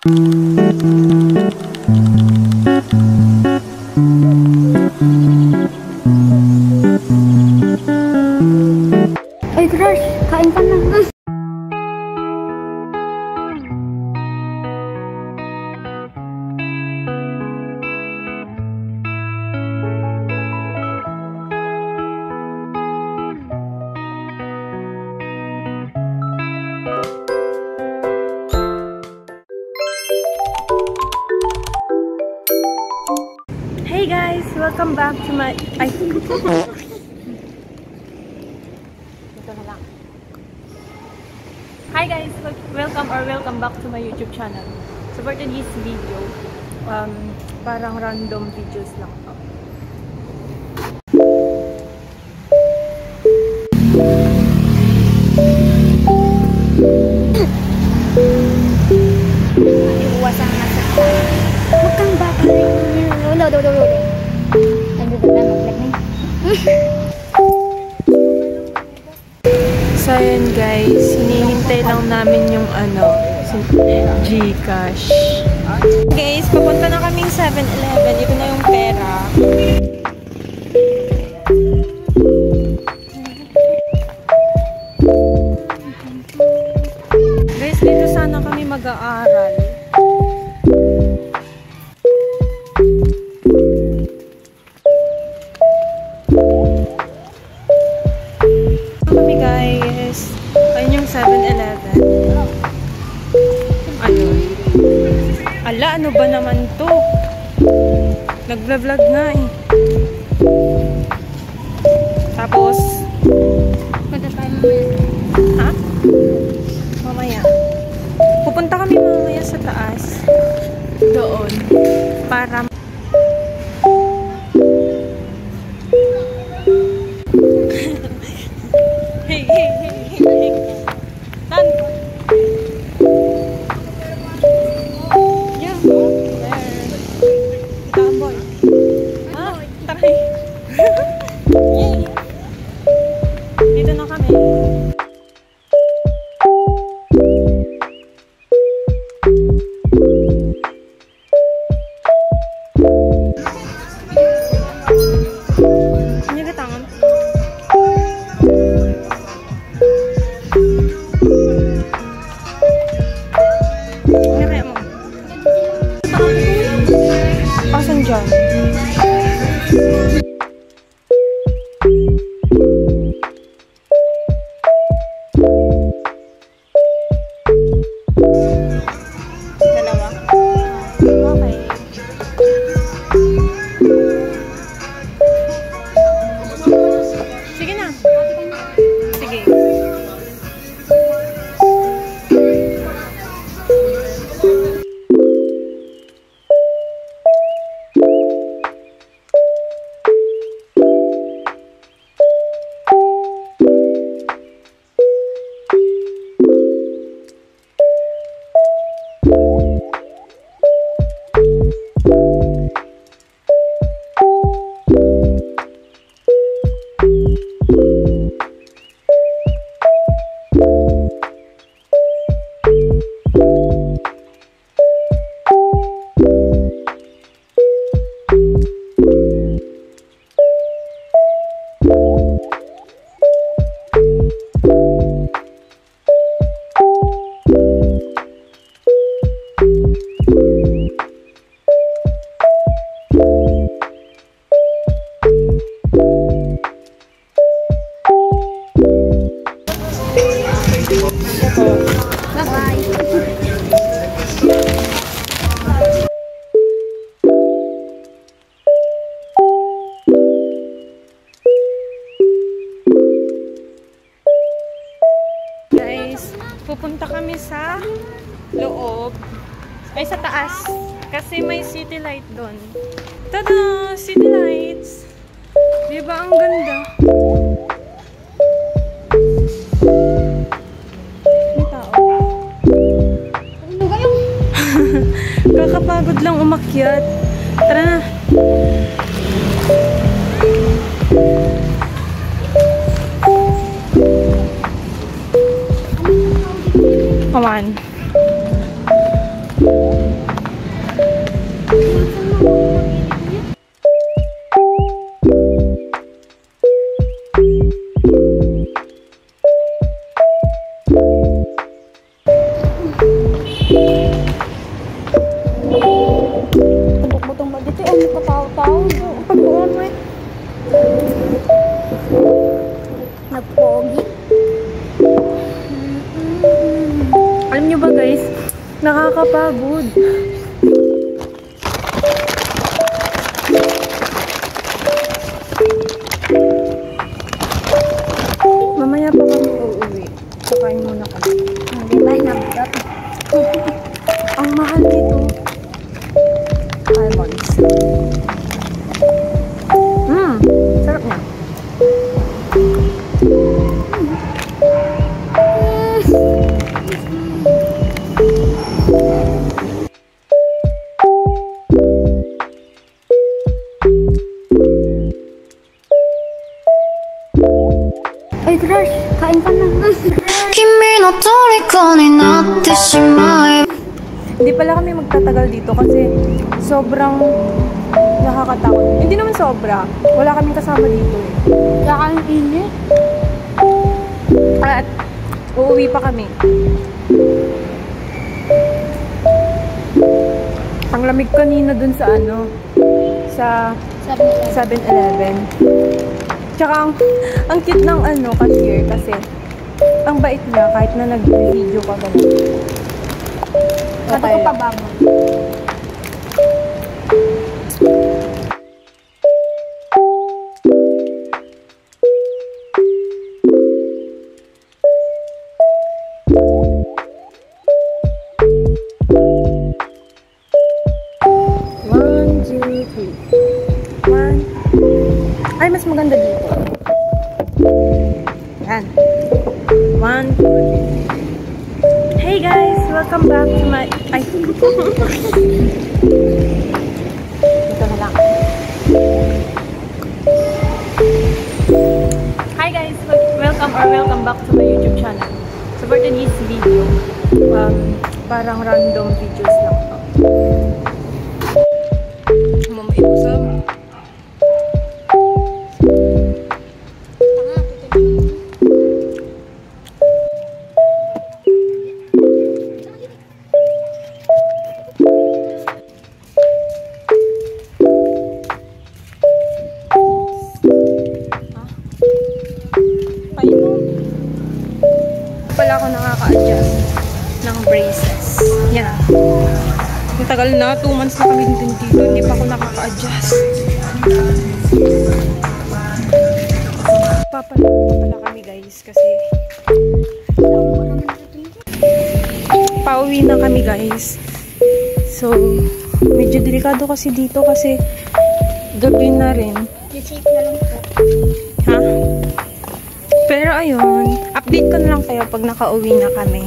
Ay, crush! Kain ka na. Hey guys! Welcome back to my... Ay! Dito na lang. Hi guys! Welcome back to my YouTube channel. So for today's video, parang random videos lang to. Iwas ang nasa. Magkang baka rin. No. Ano doon na? Mag-vlog na. So yun guys, hinihintay lang namin yung Gcash. Guys, papunta na kaming 7-Eleven. Ito na yung pera. Guys, dito sana kami mag-aaral. Kami guys. Ayun yung 7-Eleven. Ayun. Ala, ano ba naman to? Nag-vlog nga eh. Tapos, Punta tayo mamaya. ha? Mamaya. Pupunta kami mamaya sa taas. Doon. Para hey. Tan. Yeah. There. Tamboy. Ha? Taray. Yay. Dito na kami. Ano ka tangan? Ano kaya mo? Asan dyan? Dalawa? Okay. Sige na. Sige. Pupunta kami sa loob. Ay, sa taas. Kasi may city light doon. Tada! City lights! Diba ang ganda? May tao. Ano kayo? Kakapagod lang umakyat. Tara na. Come on. Magkatao-tao. Pag-uwan mo eh. Nagpogi. Alam nyo ba guys, nakakapagod. Mamaya pa kami uuwi. Kakain muna kami. Di ba nabdot? Ang mahal nito. Almonds. Sarap niya. Ay, crush, kain ka na. 君の虜になってしまえ Hindi pala kami magtatagal dito kasi sobrang nakakatakot. Hindi naman sobra. Wala kaming kasama dito eh. Kaya kayong init. At uuwi pa kami. Ang lamig kanina dun sa ano, sa Sabi nila. 7-Eleven. Tsaka ang cute ng ano, cashier kasi ang bait niya kahit na nag-video ka ganun. Sabi ko pa bago. One, two, three. One. Ay, mas maganda dito. Yan. One, two, three. Hey guys! Welcome back to my... Ay! Dito na lang. Hi guys! Welcome back to my YouTube channel. So for today's video, parang random videos lang to. Mamaibusam. Pala ako nakaka-adjust ng braces. Yan. Ang tagal na, 2 months na kami dito. Hindi pa ako nakaka-adjust. Papalala pala kami guys kasi pauwi na kami guys. So, medyo delikado kasi dito kasi gabi na rin. Safe na lang po. Ha? Pero ayun, update ko na lang kayo pag nakauwi na kami.